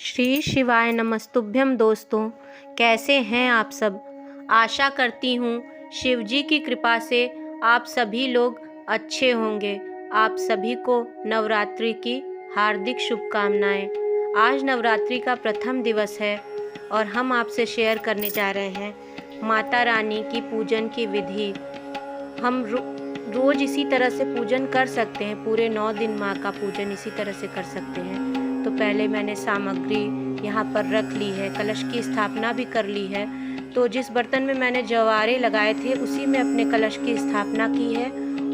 श्री शिवाय नमस्तुभ्यम। दोस्तों, कैसे हैं आप सब। आशा करती हूँ शिव जी की कृपा से आप सभी लोग अच्छे होंगे। आप सभी को नवरात्रि की हार्दिक शुभकामनाएं। आज नवरात्रि का प्रथम दिवस है और हम आपसे शेयर करने जा रहे हैं माता रानी की पूजन की विधि। हम रोज़ इसी तरह से पूजन कर सकते हैं, पूरे 9 दिन माँ का पूजन इसी तरह से कर सकते हैं। तो पहले मैंने सामग्री यहाँ पर रख ली है, कलश की स्थापना भी कर ली है। तो जिस बर्तन में मैंने जवारे लगाए थे उसी में अपने कलश की स्थापना की है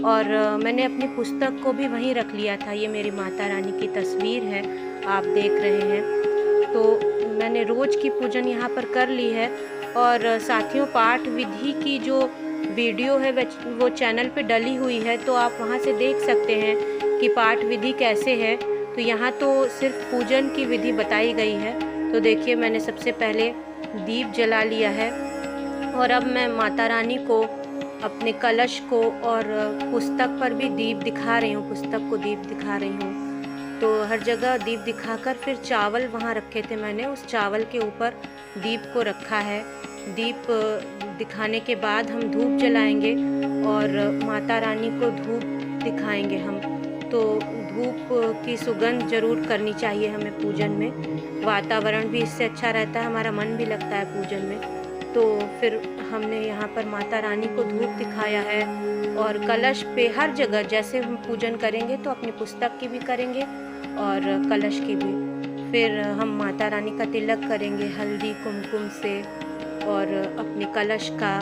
और मैंने अपनी पुस्तक को भी वहीं रख लिया था। ये मेरी माता रानी की तस्वीर है, आप देख रहे हैं। तो मैंने रोज़ की पूजन यहाँ पर कर ली है। और साथियों, पाठ विधि की जो वीडियो है वो चैनल पे डली हुई है, तो आप वहाँ से देख सकते हैं कि पाठ विधि कैसे है। तो यहाँ तो सिर्फ पूजन की विधि बताई गई है। तो देखिए, मैंने सबसे पहले दीप जला लिया है और अब मैं माता रानी को, अपने कलश को और पुस्तक पर भी दीप दिखा रही हूँ, पुस्तक को दीप दिखा रही हूँ। तो हर जगह दीप दिखाकर फिर चावल वहाँ रखे थे मैंने, उस चावल के ऊपर दीप को रखा है। दीप दिखाने के बाद हम धूप जलाएंगे और माता रानी को धूप दिखाएंगे हम। तो धूप की सुगंध जरूर करनी चाहिए हमें पूजन में। वातावरण भी इससे अच्छा रहता है, हमारा मन भी लगता है पूजन में। तो फिर हमने यहाँ पर माता रानी को धूप दिखाया है और कलश पे हर जगह जैसे हम पूजन करेंगे तो अपनी पुस्तक की भी करेंगे और कलश की भी। फिर हम माता रानी का तिलक करेंगे हल्दी कुमकुम से और अपने कलश का,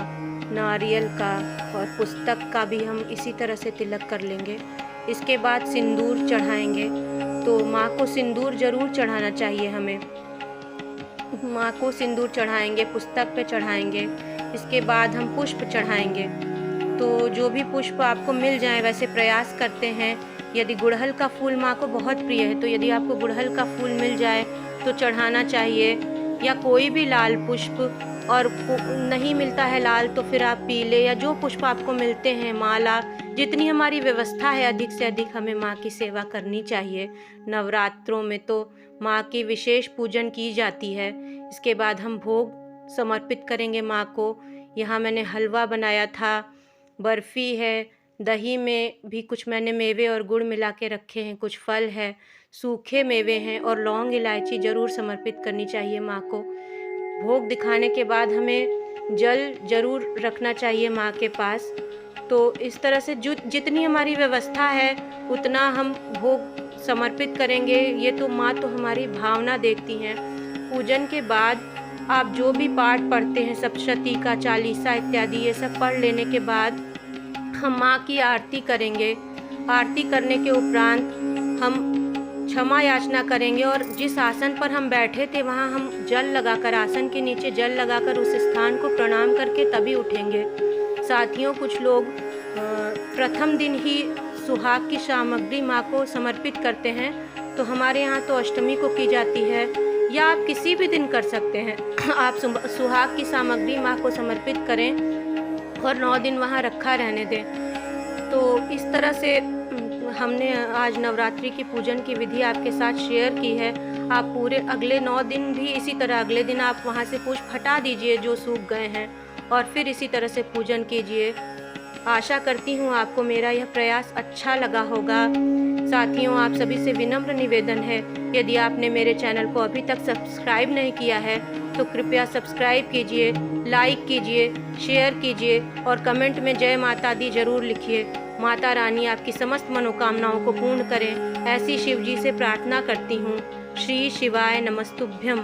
नारियल का और पुस्तक का भी हम इसी तरह से तिलक कर लेंगे। इसके बाद सिंदूर चढ़ाएंगे। तो माँ को सिंदूर जरूर चढ़ाना चाहिए हमें। माँ को सिंदूर चढ़ाएंगे, पुस्तक पे चढ़ाएंगे। इसके बाद हम पुष्प चढ़ाएंगे। तो जो भी पुष्प आपको मिल जाए वैसे प्रयास करते हैं। यदि गुड़हल का फूल माँ को बहुत प्रिय है, तो यदि आपको गुड़हल का फूल मिल जाए तो चढ़ाना चाहिए, या कोई भी लाल पुष्प। और नहीं मिलता है लाल तो फिर आप पीले या जो पुष्प आपको मिलते हैं, माला, जितनी हमारी व्यवस्था है अधिक से अधिक हमें माँ की सेवा करनी चाहिए। नवरात्रों में तो माँ की विशेष पूजन की जाती है। इसके बाद हम भोग समर्पित करेंगे माँ को। यहाँ मैंने हलवा बनाया था, बर्फ़ी है, दही में भी कुछ मैंने मेवे और गुड़ मिला के रखे हैं, कुछ फल है, सूखे मेवे हैं और लौंग इलायची ज़रूर समर्पित करनी चाहिए माँ को। भोग दिखाने के बाद हमें जल ज़रूर रखना चाहिए माँ के पास। तो इस तरह से जितनी हमारी व्यवस्था है उतना हम भोग समर्पित करेंगे। ये तो माँ तो हमारी भावना देखती हैं। पूजन के बाद आप जो भी पाठ पढ़ते हैं, सप्तशती का, चालीसा इत्यादि, ये सब पढ़ लेने के बाद हम माँ की आरती करेंगे। आरती करने के उपरांत हम क्षमा याचना करेंगे और जिस आसन पर हम बैठे थे वहाँ हम जल लगाकर, आसन के नीचे जल लगाकर उस स्थान को प्रणाम करके तभी उठेंगे। साथियों, कुछ लोग प्रथम दिन ही सुहाग की सामग्री माँ को समर्पित करते हैं। तो हमारे यहाँ तो अष्टमी को की जाती है, या आप किसी भी दिन कर सकते हैं। आप सुहाग की सामग्री माँ को समर्पित करें और 9 दिन वहाँ रखा रहने दें। तो इस तरह से हमने आज नवरात्रि की पूजन की विधि आपके साथ शेयर की है। आप पूरे अगले 9 दिन भी इसी तरह, अगले दिन आप वहाँ से पुष्प हटा दीजिए जो सूख गए हैं और फिर इसी तरह से पूजन कीजिए। आशा करती हूँ आपको मेरा यह प्रयास अच्छा लगा होगा। साथियों, आप सभी से विनम्र निवेदन है, यदि आपने मेरे चैनल को अभी तक सब्सक्राइब नहीं किया है तो कृपया सब्सक्राइब कीजिए, लाइक कीजिए, शेयर कीजिए और कमेंट में जय माता दी जरूर लिखिए। माता रानी आपकी समस्त मनोकामनाओं को पूर्ण करें, ऐसी शिव जी से प्रार्थना करती हूँ। श्री शिवाय नमस्तुभ्यम।